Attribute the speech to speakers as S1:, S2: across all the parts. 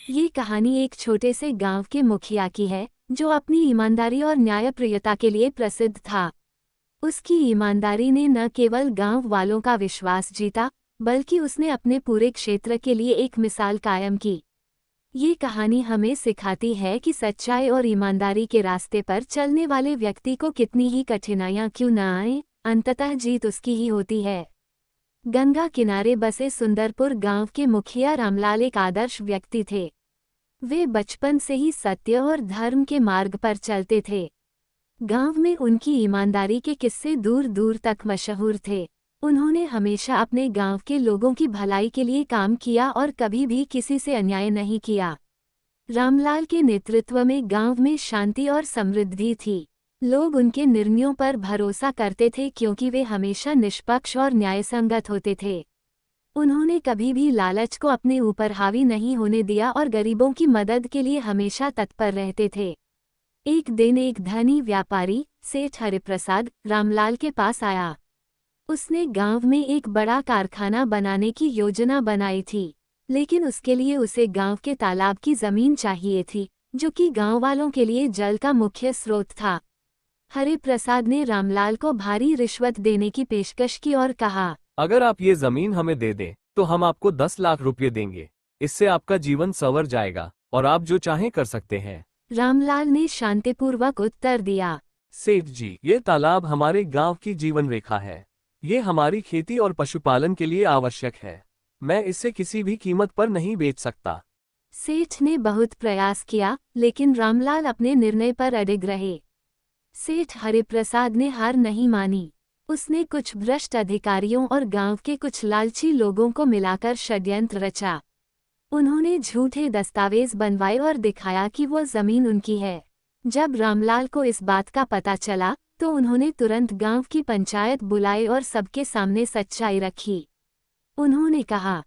S1: ये कहानी एक छोटे से गांव के मुखिया की है, जो अपनी ईमानदारी और न्यायप्रियता के लिए प्रसिद्ध था। उसकी ईमानदारी ने न केवल गांव वालों का विश्वास जीता, बल्कि उसने अपने पूरे क्षेत्र के लिए एक मिसाल कायम की। ये कहानी हमें सिखाती है कि सच्चाई और ईमानदारी के रास्ते पर चलने वाले व्यक्ति को कितनी ही कठिनाइयां क्यों न आए, अंततः जीत उसकी ही होती है। गंगा किनारे बसे सुंदरपुर गांव के मुखिया रामलाल एक आदर्श व्यक्ति थे। वे बचपन से ही सत्य और धर्म के मार्ग पर चलते थे। गांव में उनकी ईमानदारी के किस्से दूर दूर तक मशहूर थे। उन्होंने हमेशा अपने गांव के लोगों की भलाई के लिए काम किया और कभी भी किसी से अन्याय नहीं किया। रामलाल के नेतृत्व में गांव में शांति और समृद्धि थी। लोग उनके निर्णयों पर भरोसा करते थे क्योंकि वे हमेशा निष्पक्ष और न्यायसंगत होते थे। उन्होंने कभी भी लालच को अपने ऊपर हावी नहीं होने दिया और गरीबों की मदद के लिए हमेशा तत्पर रहते थे। एक दिन एक धनी व्यापारी सेठ हरिप्रसाद रामलाल के पास आया। उसने गांव में एक बड़ा कारखाना बनाने की योजना बनाई थी, लेकिन उसके लिए उसे गांव के तालाब की जमीन चाहिए थी, जो कि गांव वालों के लिए जल का मुख्य स्रोत था। हरिप्रसाद ने रामलाल को भारी रिश्वत देने की पेशकश की और कहा,
S2: अगर आप ये जमीन हमें दे दें तो हम आपको 10 लाख रुपए देंगे। इससे आपका जीवन संवर जाएगा और आप जो चाहें कर सकते हैं।
S1: रामलाल ने शांतिपूर्वक उत्तर दिया,
S2: सेठ जी, ये तालाब हमारे गांव की जीवन रेखा है। ये हमारी खेती और पशुपालन के लिए आवश्यक है। मैं इसे किसी भी कीमत पर नहीं बेच सकता।
S1: सेठ ने बहुत प्रयास किया, लेकिन रामलाल अपने निर्णय पर अडिग रहे। सेठ हरिप्रसाद ने हार नहीं मानी। उसने कुछ भ्रष्ट अधिकारियों और गांव के कुछ लालची लोगों को मिलाकर षड्यंत्र रचा। उन्होंने झूठे दस्तावेज बनवाए और दिखाया कि वो जमीन उनकी है। जब रामलाल को इस बात का पता चला, तो उन्होंने तुरंत गांव की पंचायत बुलाई और सबके सामने सच्चाई रखी। उन्होंने कहा,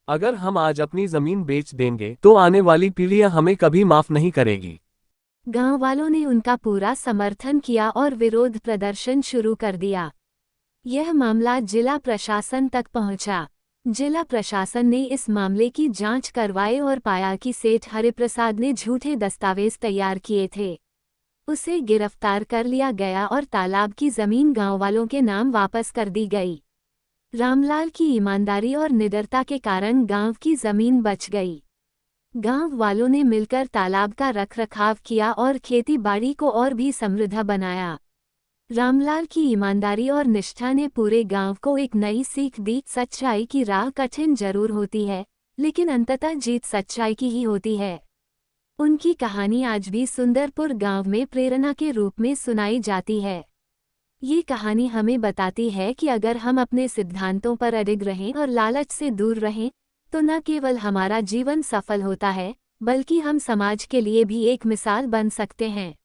S2: अगर हम आज अपनी जमीन बेच देंगे तो आने वाली पीढ़ियां हमें कभी माफ नहीं करेगी।
S1: गांव वालों ने उनका पूरा समर्थन किया और विरोध प्रदर्शन शुरू कर दिया। यह मामला जिला प्रशासन तक पहुंचा। जिला प्रशासन ने इस मामले की जांच करवाई और पाया कि सेठ हरिप्रसाद ने झूठे दस्तावेज तैयार किए थे। उसे गिरफ्तार कर लिया गया और तालाब की जमीन गांव वालों के नाम वापस कर दी गई। रामलाल की ईमानदारी और निडरता के कारण गांव की जमीन बच गई। गांव वालों ने मिलकर तालाब का रखरखाव किया और खेती बाड़ी को और भी समृद्ध बनाया। रामलाल की ईमानदारी और निष्ठा ने पूरे गांव को एक नई सीख दी। सच्चाई की राह कठिन जरूर होती है, लेकिन अंततः जीत सच्चाई की ही होती है। उनकी कहानी आज भी सुंदरपुर गांव में प्रेरणा के रूप में सुनाई जाती है। ये कहानी हमें बताती है कि अगर हम अपने सिद्धांतों पर अडिग रहें और लालच से दूर रहें, तो न केवल हमारा जीवन सफल होता है, बल्कि हम समाज के लिए भी एक मिसाल बन सकते हैं।